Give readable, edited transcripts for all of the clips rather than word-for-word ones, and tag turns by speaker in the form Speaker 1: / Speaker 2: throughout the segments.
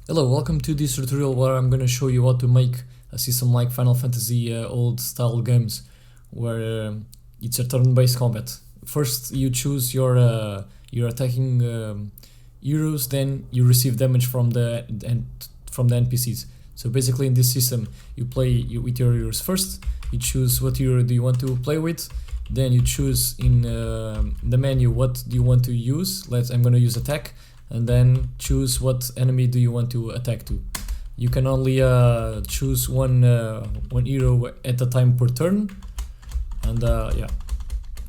Speaker 1: Hello, welcome to this tutorial where I'm gonna show you how to make a system like Final Fantasy old style games where it's a turn-based combat. First you choose your attacking heroes, then you receive damage from the NPCs. So basically in this system you play with your heroes first, you choose what hero do you want to play with, then you choose in the menu what do you want to use. I'm gonna use attack, and then choose what enemy do you want to attack to. You can only choose one hero at a time per turn, and yeah,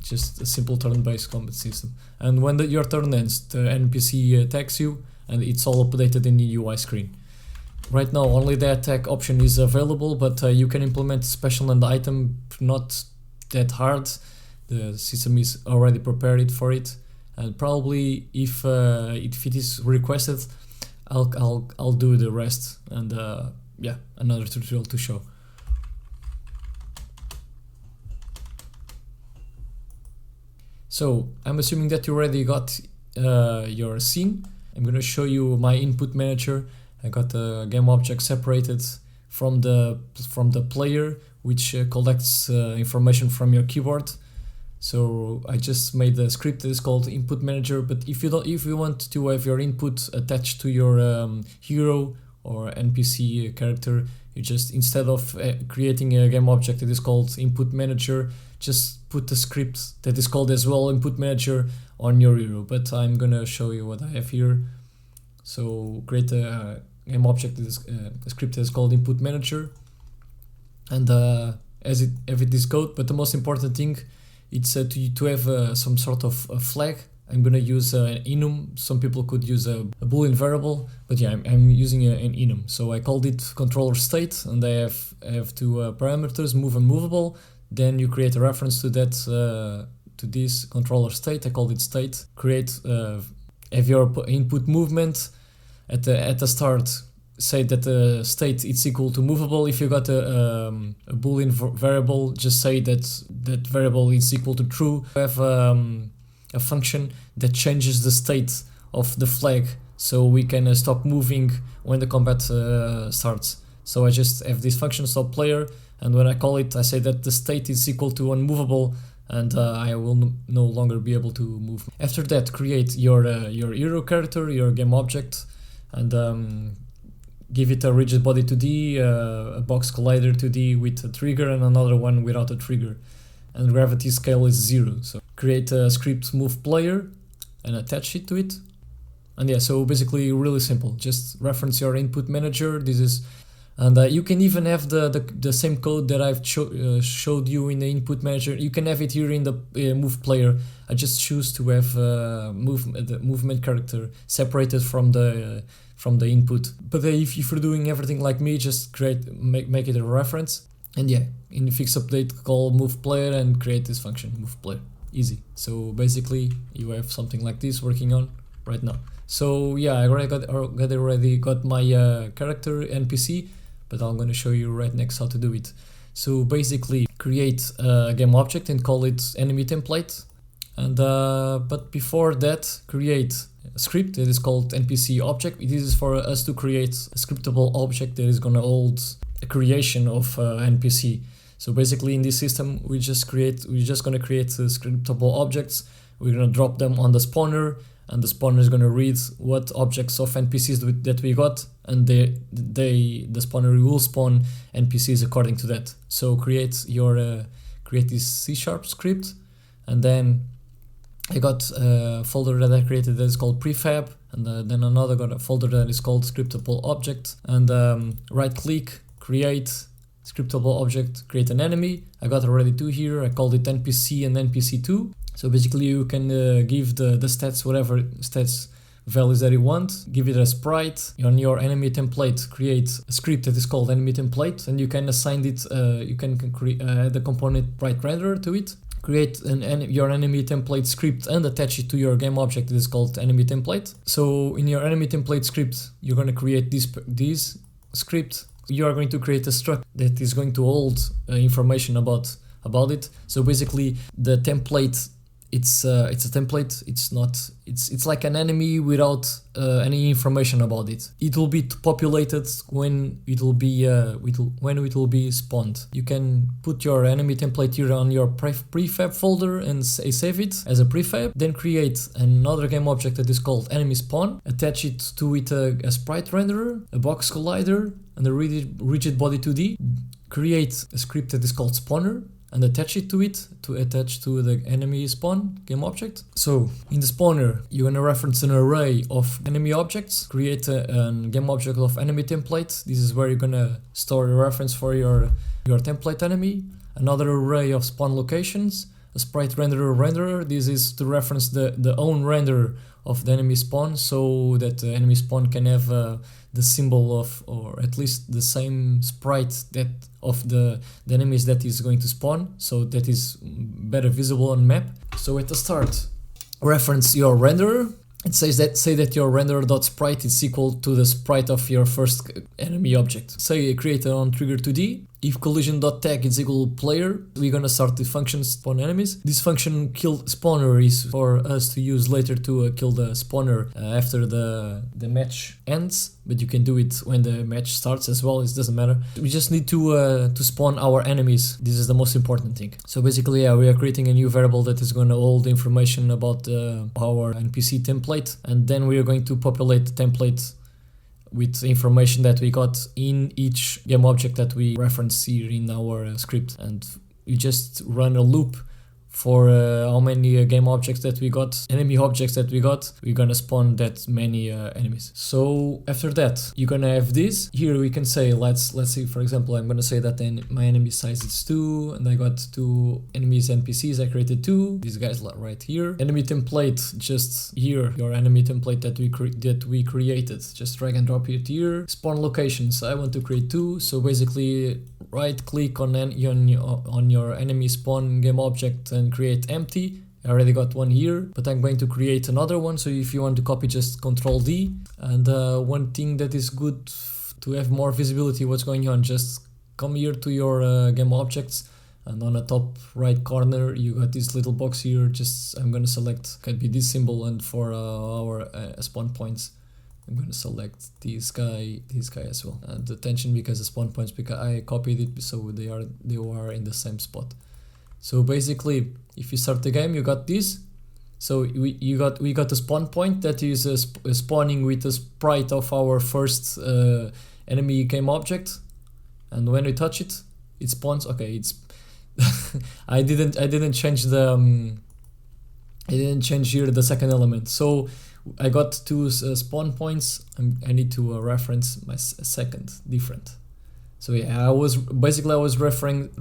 Speaker 1: just a simple turn-based combat system. And when your turn ends, the NPC attacks you, and it's all updated in the UI screen. Right now only the attack option is available, but you can implement special and item not that hard. The system is already prepared for it. And probably if it is requested, I'll do the rest, and yeah, another tutorial to show. So I'm assuming that you already got your scene. I'm gonna show you my input manager. I got the game object separated from the player, which collects information from your keyboard. So I just made a script that is called input manager. But if you want to have your input attached to your hero or NPC character, you just, instead of creating a game object that is called input manager, just put a script that is called as well input manager on your hero. But I'm gonna show you what I have here. So create a game object that is a script that is called input manager, and as it have it this code. But the most important thing, it's to have some sort of a flag. I'm gonna use an enum. Some people could use a boolean variable, but yeah, I'm using an enum. So I called it controller state, and I have two parameters, move and movable. Then you create a reference to that to this controller state. I called it state. Create have your input movement at the start. Say that the state is equal to movable. If you got a boolean variable, just say that variable is equal to true. We have a function that changes the state of the flag, so we can stop moving when the combat starts. So I just have this function stop player, and when I call it, I say that the state is equal to unmovable, and I will no longer be able to move. After that, create your hero character, your game object, and give it a rigid body 2D, a box collider 2D with a trigger, and another one without a trigger. And gravity scale is 0. So create a script move player and attach it to it. And yeah, so basically really simple. Just reference your input manager. This is, and you can even have the same code that I've showed you in the input manager. You can have it here in the move player. I just choose to have the movement character separated from the input. But if you're doing everything like me, just make it a reference, and yeah, in fix update call move player and create this function move player. Easy. So basically you have something like this working on right now. So yeah, I already got my character NPC, but I'm going to show you right next how to do it. So basically create a game object and call it enemy template, and but before that, create a script that is called NPC object. This is for us to create a scriptable object that is gonna hold a creation of NPC. So basically in this system, we're just gonna create scriptable objects. We're gonna drop them on the spawner, and the spawner is gonna read what objects of NPCs that we got, and the spawner will spawn NPCs according to that. So create this C# script, and then I got a folder that I created that is called prefab, and then another got a folder that is called scriptable object, and right click, create scriptable object, create an enemy. I got already two here. I called it NPC and NPC2. So basically you can give the stats, whatever stats values that you want, give it a sprite. On your enemy template, create a script that is called enemy template, and you can assign it, you can add the component sprite renderer to it. Create your enemy template script and attach it to your game object that is called enemy template. So in your enemy template script, you're going to create this script. You are going to create a struct that is going to hold information about it. So basically the template it's a template. It's like an enemy without any information about it. It will be populated when it will be spawned. You can put your enemy template here on your prefab folder and save it as a prefab. Then create another game object that is called enemy spawn. Attach it to it a sprite renderer, a box collider, and a rigid body 2D. Create a script that is called spawner and attach it to it to attach to the enemy spawn game object. So in the spawner, you're gonna reference an array of enemy objects, create a game object of enemy template. This is where you're gonna store a reference for your template enemy. Another array of spawn locations, a sprite renderer. This is to reference the own renderer of the enemy spawn, so that the enemy spawn can have the symbol of, or at least the same sprite that of the enemies that is going to spawn, so that is better visible on map. So at the start, reference your renderer. It says that say that your renderer.sprite is equal to the sprite of your first enemy object. Say create a on-trigger 2D. If collision.tag is equal to player, we're gonna start the function spawn enemies. This function kill spawner is for us to use later to kill the spawner after the match ends, but you can do it when the match starts as well. It doesn't matter. We just need to spawn our enemies. This is the most important thing. So basically, yeah, we are creating a new variable that is gonna hold information about our NPC template, and then we are going to populate the template with information that we got in each game object that we reference here in our script. And we just run a loop for how many game objects that we got, enemy objects that we got. We're gonna spawn that many enemies. So after that, you're gonna have this. Here we can say, let's say, for example, I'm gonna say that then my enemy size is 2, and I got 2 enemies NPCs. I created 2. These guys right here. Enemy template, just here, your enemy template that we created. Just drag and drop it here. Spawn locations. I want to create 2. So basically, right click on your enemy spawn game object and create empty. I already got one here, but I'm going to create another one. So if you want to copy, just Control D. And one thing that is good to have more visibility what's going on, just come here to your game objects, and on the top right corner you got this little box here. Just I'm gonna select, can be this symbol, and for our spawn points I'm going to select this guy as well. And attention, because the spawn points, because I copied it, so they are in the same spot. So basically, if you start the game, you got this. So we got a spawn point that is spawning with the sprite of our first enemy game object, and when we touch it, it spawns. Okay, it's I didn't change the I didn't change here the second element. So I got 2 spawn points. I need to reference my second different. So yeah, I was referencing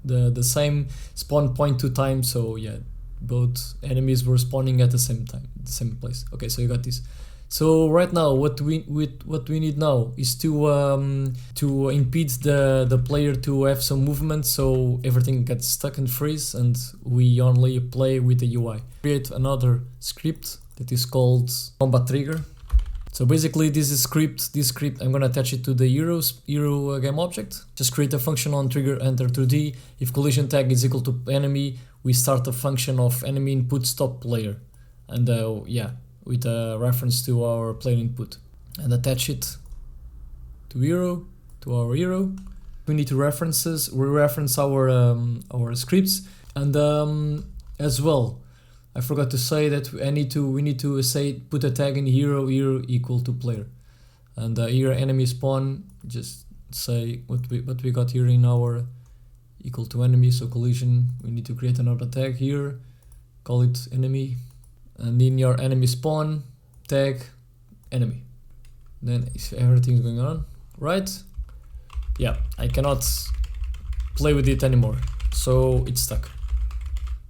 Speaker 1: the same spawn point 2 times. So yeah, both enemies were spawning at the same time, the same place. Okay, so you got this. So right now, what we need now is to impede the player to have some movement, so everything gets stuck and freeze, and we only play with the UI. Create another script that is called combat trigger. So basically, this script I'm gonna attach it to the hero game object. Just create a function on trigger enter 2D. If collision tag is equal to enemy, we start a function of enemy input stop player, and yeah, with a reference to our player input, and attach it to our hero. We need to reference our scripts, and as well, I forgot to say that we need to say put a tag in hero equal to player, and here enemy spawn, just say what we got here in our equal to enemy. So collision, we need to create another tag here, call it enemy, and in your enemy spawn tag enemy. Then if everything's going on right, yeah, I cannot play with it anymore, so it's stuck.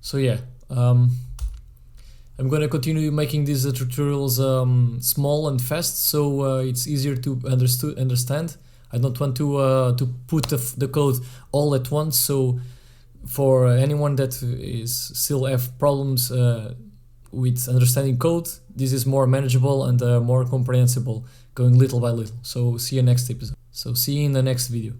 Speaker 1: So yeah, I'm gonna continue making these tutorials small and fast, so it's easier to understand. I don't want to put the code all at once, so for anyone that still have problems with understanding code, this is more manageable and more comprehensible, going little by little. So see you next episode. So see you in the next video.